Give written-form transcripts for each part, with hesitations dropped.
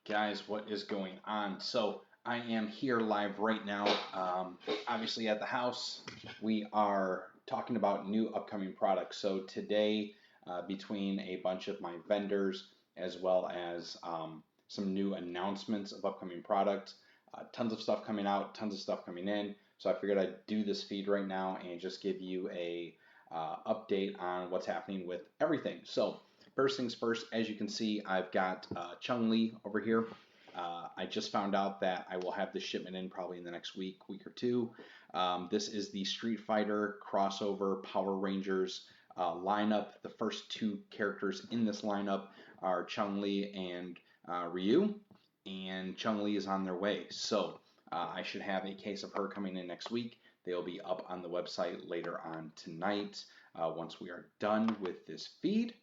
Guys, what is going on? So I am here live right now, obviously at the house. We are talking about new upcoming products. So today, between a bunch of my vendors as well as some new announcements of upcoming products, tons of stuff coming out, tons of stuff coming in. So I figured I'd do this feed right now and just give you a update on what's happening with everything. So first things first, as you can see, I've got Chung-Li over here. I just found out that I will have this shipment in probably in the next week or two. This is the Street Fighter crossover Power Rangers lineup. The first two characters in this lineup are Chung-Li and Ryu, and Chung-Li is on their way. So I should have a case of her coming in next week. They'll be up on the website later on tonight once we are done with this feed.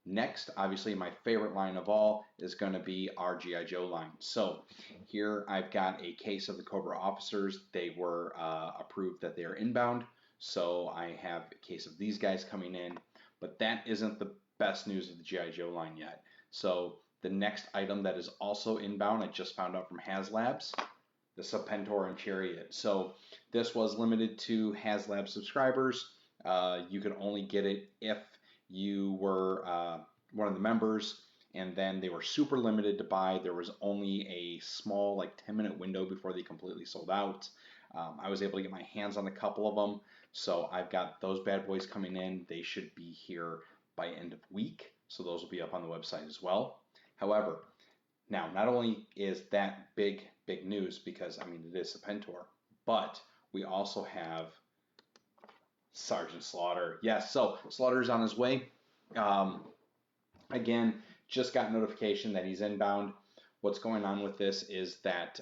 Next, obviously, my favorite line of all is going to be our G.I. Joe line. So here I've got a case of the Cobra officers. They were approved that they are inbound. So I have a case of these guys coming in. But that isn't the best news of the G.I. Joe line yet. So the next item that is also inbound, I just found out from Haslabs, the Sepentor and Chariot. So this was limited to Haslabs subscribers. You could only get it if you were one of the members, and then they were super limited to buy. There was only a small, like 10-minute window before they completely sold out. I was able to get my hands on a couple of them, so I've got those bad boys coming in. They should be here by end of week, so those will be up on the website as well. However, now not only is that big news, because I mean it is Sepentor, but we also have Sergeant Slaughter. Yes, so Slaughter's on his way. Again, just got notification that he's inbound. What's going on with this is that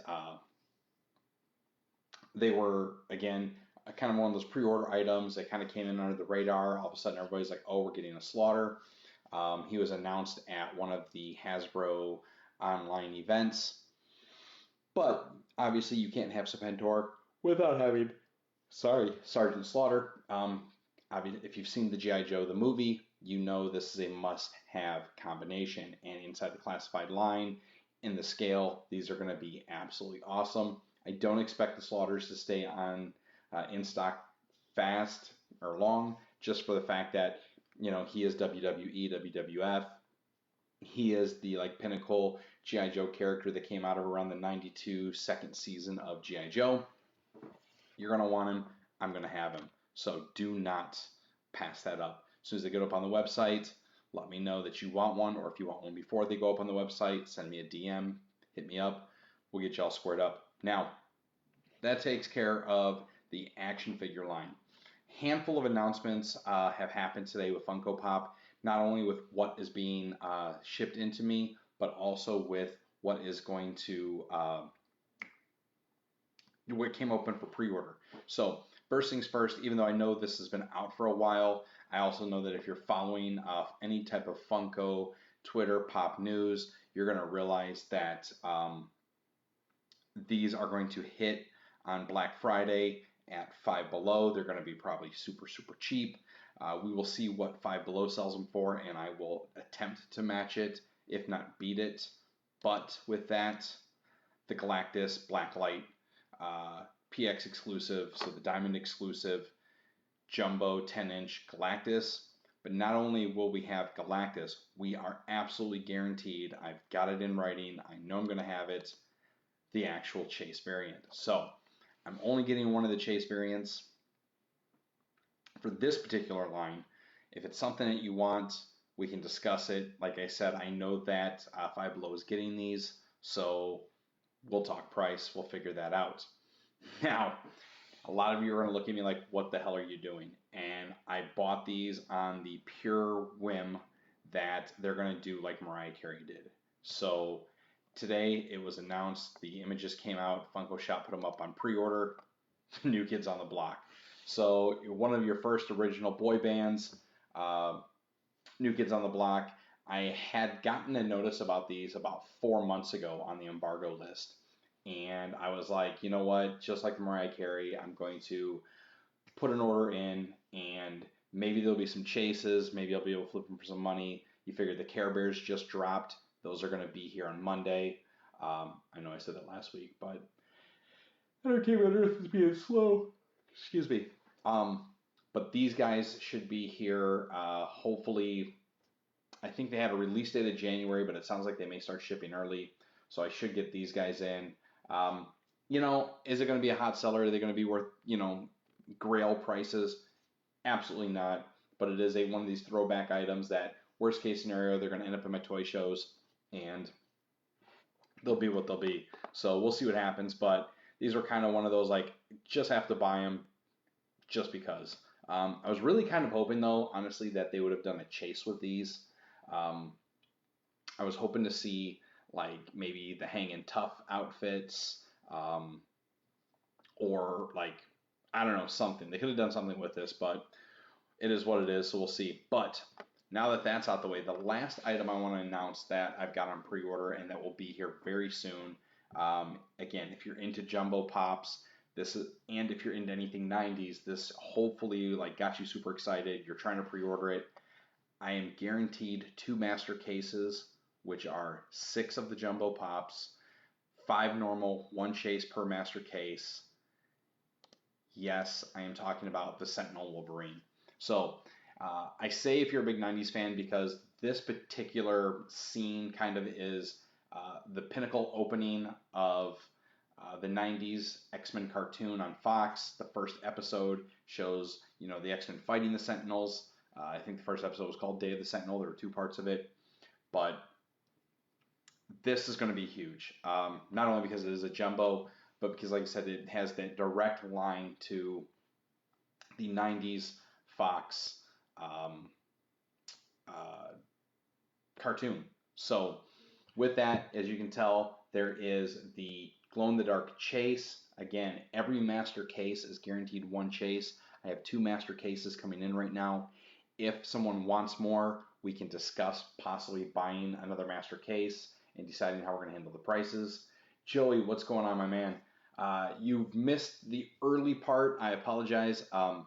they were, again, kind of one of those pre-order items that kind of came in under the radar. All of a sudden, everybody's like, oh, we're getting a Slaughter. He was announced at one of the Hasbro online events. But obviously, you can't have Sepentor without having Sergeant Slaughter. If you've seen the G.I. Joe, the movie, you know this is a must-have combination. And inside the classified line, in the scale, these are going to be absolutely awesome. I don't expect the Slaughters to stay on in stock fast or long, just for the fact that, you know, he is WWE, WWF. He is the pinnacle G.I. Joe character that came out of around the 92 second season of G.I. Joe. You're going to want him. I'm going to have him. So do not pass that up. As soon as they get up on the website, let me know that you want one, or if you want one before they go up on the website, send me a DM, hit me up. We'll get you all squared up. Now, that takes care of the action figure line. Handful of announcements have happened today with Funko Pop, not only with what is being shipped into me, but also with what is going to what came open for pre-order. So first things first, even though I know this has been out for a while, I also know that if you're following any type of Funko, Twitter, Pop News, you're going to realize that these are going to hit on Black Friday at Five Below. They're going to be probably super cheap. We will see what Five Below sells them for, and I will attempt to match it, if not beat it. But with that, the Galactus Blacklight PX exclusive, so the Diamond exclusive Jumbo 10-inch Galactus. But not only will we have Galactus, we are absolutely guaranteed, I've got it in writing, I know I'm going to have it, the actual Chase variant. So I'm only getting one of the Chase variants for this particular line. If it's something that you want, we can discuss it. Like I said, I know that Five Below is getting these, so we'll talk price, we'll figure that out. Now, a lot of you are going to look at me like, what the hell are you doing? And I bought these on the pure whim that they're going to do like Mariah Carey did. So today it was announced, the images came out, Funko Shop put them up on pre-order, New Kids on the Block. So one of your first original boy bands, New Kids on the Block. I had gotten a notice about these about 4 months ago on the embargo list. And I was like, you know what, just like Mariah Carey, I'm going to put an order in, and maybe there'll be some chases, maybe I'll be able to flip them for some money. You figure the Care Bears just dropped. Those are going to be here on Monday. I know I said that last week, but Entertainment Earth is being slow. Excuse me. But these guys should be here. Hopefully, I think they had a release date of January, but it sounds like they may start shipping early. So I should get these guys in. Is it going to be a hot seller? Are they going to be worth, grail prices? Absolutely not. But it is one of these throwback items that, worst case scenario, they're going to end up in my toy shows, and they'll be what they'll be. So we'll see what happens. But these are kind of one of those, just have to buy them just because. I was really kind of hoping, though, honestly, that they would have done a chase with these. I was hoping to see, maybe the Hangin' Tough outfits, or, I don't know, something. They could have done something with this, but it is what it is, so we'll see. But now that that's out the way, the last item I want to announce that I've got on pre-order and that will be here very soon. Again, if you're into jumbo pops, and if you're into anything 90s, this hopefully got you super excited. You're trying to pre-order it. I am guaranteed 2 master cases, which are 6 of the jumbo pops, 5 normal, 1 chase per master case. Yes, I am talking about the Sentinel Wolverine. So I say if you're a big 90s fan because this particular scene kind of is the pinnacle opening of the 90s X-Men cartoon on Fox. The first episode shows, the X-Men fighting the Sentinels. I think the first episode was called Day of the Sentinel. There were 2 parts of it. But this is going to be huge. Not only because it is a jumbo, but because, like I said, it has that direct line to the 90s Fox cartoon. So with that, as you can tell, there is the glow-in-the-dark chase. Again, every master case is guaranteed 1 chase. I have 2 master cases coming in right now. If someone wants more, we can discuss possibly buying another master case and deciding how we're going to handle the prices. Joey, what's going on, my man? You've missed the early part. I apologize. I'll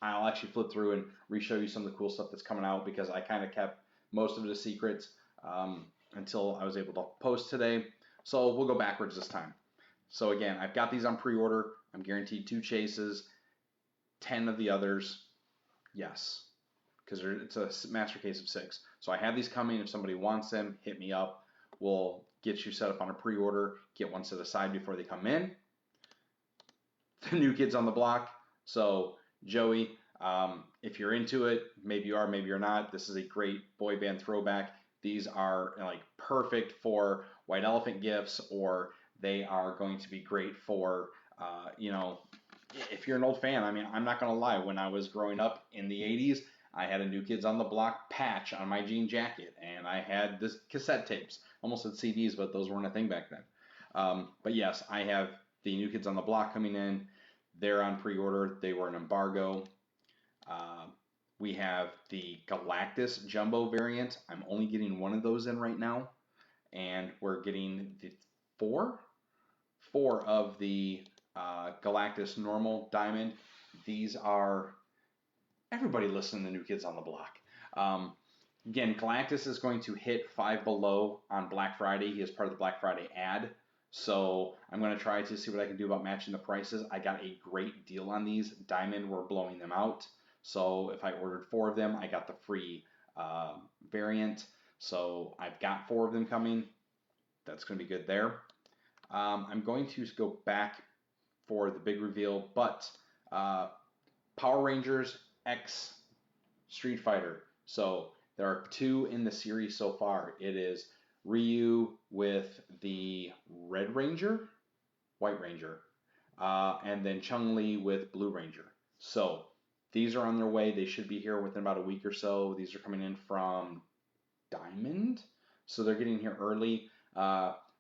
actually flip through and re-show you some of the cool stuff that's coming out because I kind of kept most of it a secret until I was able to post today. So we'll go backwards this time. So again, I've got these on pre-order. I'm guaranteed 2 chases, 10 of the others. Yes, because it's a master case of 6. So I have these coming. If somebody wants them, hit me up. We'll get you set up on a pre-order, get one set aside before they come in. The New Kids on the Block. So Joey, if you're into it, maybe you are, maybe you're not. This is a great boy band throwback. These are perfect for white elephant gifts, or they are going to be great for, if you're an old fan. I mean, I'm not going to lie. When I was growing up in the 80s, I had a New Kids on the Block patch on my jean jacket, and I had this cassette tapes. Almost had CDs, but those weren't a thing back then. But yes, I have the New Kids on the Block coming in. They're on pre-order. They were an embargo. We have the Galactus Jumbo variant. I'm only getting 1 of those in right now. And we're getting the 4 of the Galactus Normal Diamond. These are everybody listening to New Kids on the Block. Again, Galactus is going to hit Five Below on Black Friday. He is part of the Black Friday ad. So I'm going to try to see what I can do about matching the prices. I got a great deal on these. Diamond, we're blowing them out. So if I ordered 4 of them, I got the free variant. So I've got 4 of them coming. That's going to be good there. I'm going to go back for the big reveal, but Power Rangers X Street Fighter. So there are 2 in the series so far. It is Ryu with the Red Ranger, White Ranger, and then Chun-Li with Blue Ranger. So these are on their way. They should be here within about a week or so. These are coming in from Diamond, so they're getting here early.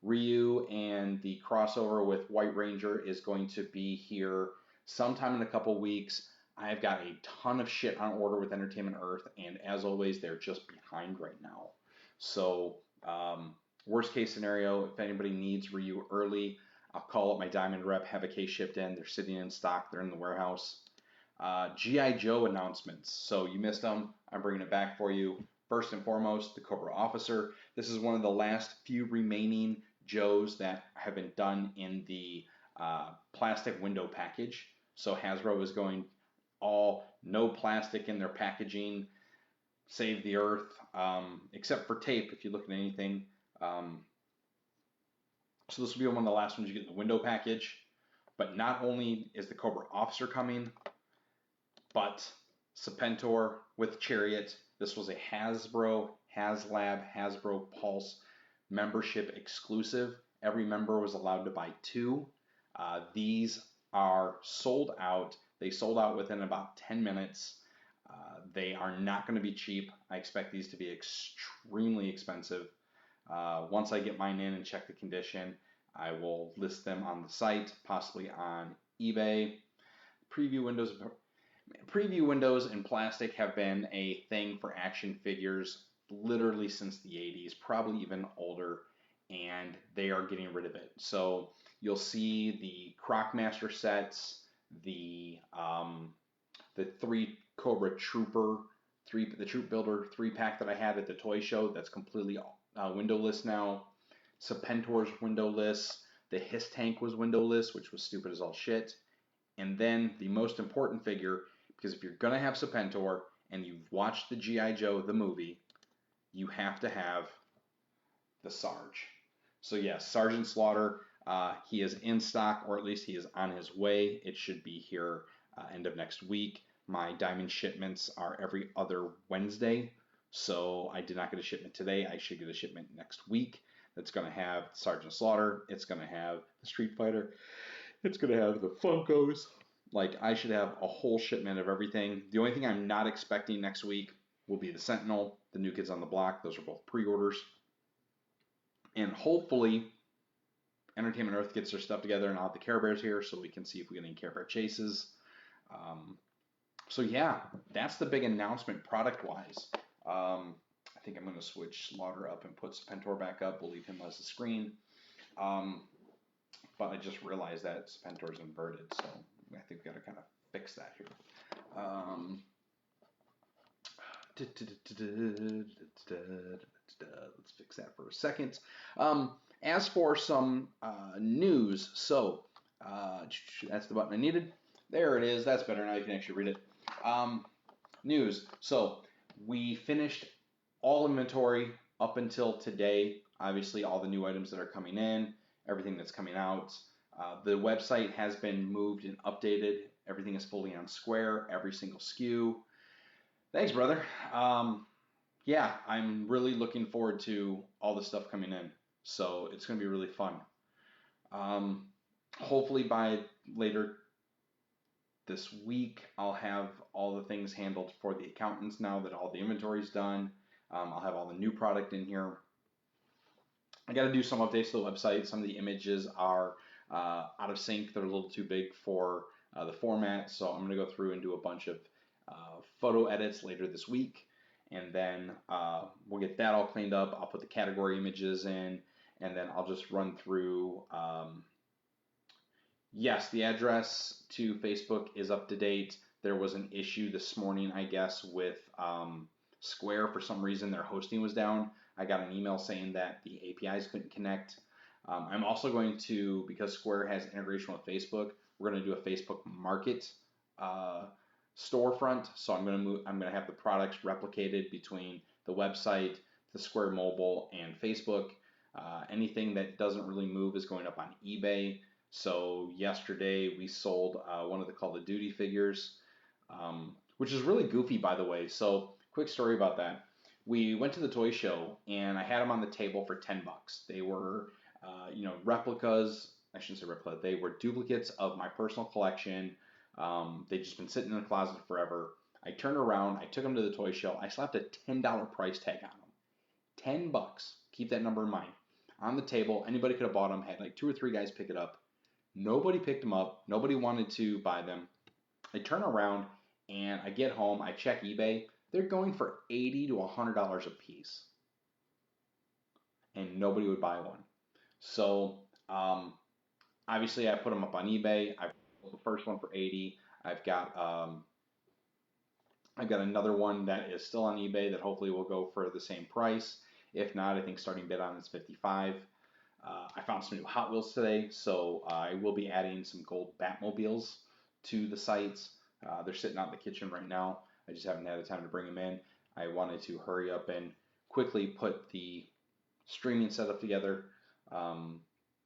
Ryu and the crossover with White Ranger is going to be here sometime in a couple weeks. I've got a ton of shit on order with Entertainment Earth, and as always, they're just behind right now. So worst case scenario, if anybody needs Ryu early, I'll call up my Diamond rep, have a case shipped in. They're sitting in stock. They're in the warehouse. G.I. Joe announcements. So you missed them. I'm bringing it back for you. First and foremost, the Cobra Officer. This is one of the last few remaining Joes that have been done in the plastic window package. So Hasbro is going all no plastic in their packaging, save the earth, except for tape if you look at anything. So this will be one of the last ones you get in the window package. But not only is the Cobra Officer coming, but Sepentor with Chariot. This was a Hasbro Pulse membership exclusive. Every member was allowed to buy 2. These are sold out. They sold out within about 10 minutes. They are not going to be cheap. I expect these to be extremely expensive. Once I get mine in and check the condition, I will list them on the site, possibly on eBay. Preview windows in plastic have been a thing for action figures literally since the 80s, probably even older, and they are getting rid of it. So you'll see the Crocmaster sets, the 3 Cobra Trooper, the Troop Builder 3-pack that I had at the toy show that's completely windowless now. Sepentor's windowless. The Hiss Tank was windowless, which was stupid as all shit. And then the most important figure, because if you're going to have Sepentor and you've watched the G.I. Joe, the movie, you have to have the Sarge. So yes, Sergeant Slaughter, he is in stock, or at least he is on his way. It should be here end of next week. My diamond shipments are every other Wednesday, so I did not get a shipment today. I should get a shipment next week. That's going to have Sergeant Slaughter. It's going to have the Street Fighter. It's going to have the Funkos. Like, I should have a whole shipment of everything. The only thing I'm not expecting next week will be the Sentinel, the New Kids on the Block. Those are both pre-orders. And hopefully, Entertainment Earth gets their stuff together and I'll have the Care Bears here so we can see if we get any Care Bear chases. So yeah, that's the big announcement product-wise. I think I'm going to switch Slaughter up and put Sepentor back up. We'll leave him as a screen. But I just realized that Sepentor's inverted, so I think we've got to kind of fix that here. Let's fix that for a second. As for some news, so that's the button I needed. There it is. That's better. Now you can actually read it. News. So we finished all inventory up until today. Obviously, all the new items that are coming in, everything that's coming out. The website has been moved and updated. Everything is fully on Square, every single SKU. Thanks, brother. Yeah, I'm really looking forward to all the stuff coming in. So it's going to be really fun. Hopefully by later this week, I'll have all the things handled for the accountants now that all the inventory is done. I'll have all the new product in here. I got to do some updates to the website. Some of the images are out of sync. They're a little too big for the format. So I'm going to go through and do a bunch of photo edits later this week. And then we'll get that all cleaned up. I'll put the category images in. And then I'll just run through. Yes, the address to Facebook is up to date. There was an issue this morning, I guess, with Square. For some reason, their hosting was down. I got an email saying that the APIs couldn't connect. I'm also going to, because Square has integration with Facebook, we're going to do a Facebook Market storefront. So I'm going to have the products replicated between the website, the Square Mobile, and Facebook. Anything that doesn't really move is going up on eBay. So yesterday we sold one of the Call of Duty figures, which is really goofy, by the way. So quick story about that. We went to the toy show and I had them on the table for $10. They were, replicas. I shouldn't say replica. They were duplicates of my personal collection. They'd just been sitting in the closet forever. I turned around. I took them to the toy show. I slapped a $10 price tag on them. $10. Keep that number in mind. On the table, anybody could have bought them. Had like 2 or 3 guys pick it up. Nobody picked them up. Nobody wanted to buy them. I turn around and I get home. I check eBay. They're going for $80 to $100 a piece. And nobody would buy one. So obviously I put them up on eBay. I put the first one for $80. I've got another one that is still on eBay that hopefully will go for the same price. If not, I think starting bid on is $55. I found some new Hot Wheels today, so I will be adding some gold Batmobiles to the sites. They're sitting out in the kitchen right now. I just haven't had the time to bring them in. I wanted to hurry up and quickly put the streaming setup together.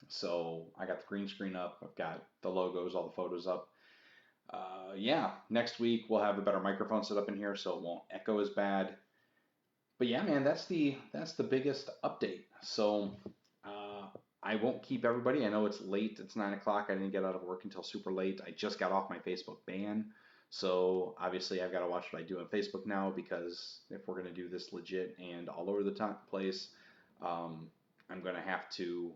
So I got the green screen up. I've got the logos, all the photos up. Yeah, next week we'll have a better microphone set up in here, so it won't echo as bad. But yeah, man, that's the biggest update. So I won't keep everybody. I know it's late. It's 9 o'clock. I didn't get out of work until super late. I just got off my Facebook ban. So obviously I've got to watch what I do on Facebook now, because if we're going to do this legit and all over the place, I'm going to have to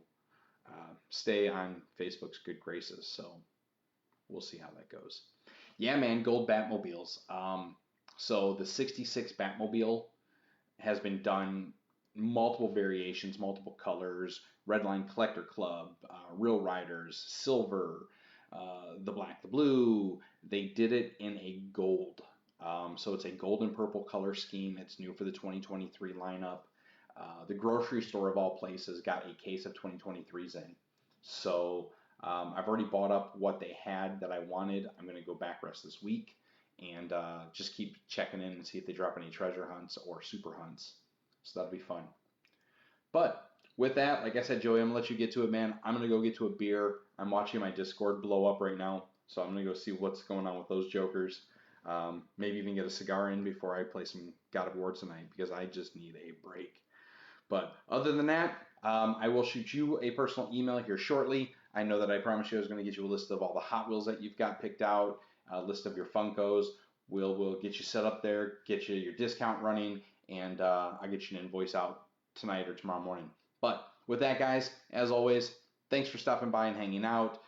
stay on Facebook's good graces. So we'll see how that goes. Yeah, man, gold Batmobiles. So the 66 Batmobile has been done multiple variations, multiple colors, Redline Collector Club, Real Riders, Silver, the Black, the Blue. They did it in a gold. So it's a gold and purple color scheme. It's new for the 2023 lineup. The grocery store of all places got a case of 2023s in. So I've already bought up what they had that I wanted. I'm going to go back rest this week and just keep checking in and see if they drop any treasure hunts or super hunts. So that'll be fun. But with that, like I said, Joey, I'm going to let you get to it, man. I'm going to go get to a beer. I'm watching my Discord blow up right now, so I'm going to go see what's going on with those jokers. Maybe even get a cigar in before I play some God of War tonight, because I just need a break. But other than that, I will shoot you a personal email here shortly. I know that I promised you I was going to get you a list of all the Hot Wheels that you've got picked out, a list of your Funkos. We'll get you set up there, get you your discount running, and I'll get you an invoice out tonight or tomorrow morning. But with that, guys, as always, thanks for stopping by and hanging out.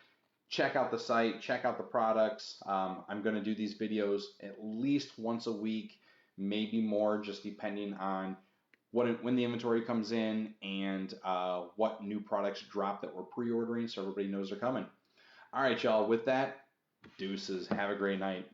Check out the site, check out the products. I'm going to do these videos at least once a week, maybe more, just depending on when the inventory comes in and what new products drop that we're pre-ordering, so everybody knows they're coming. All right, y'all, with that, deuces. Have a great night.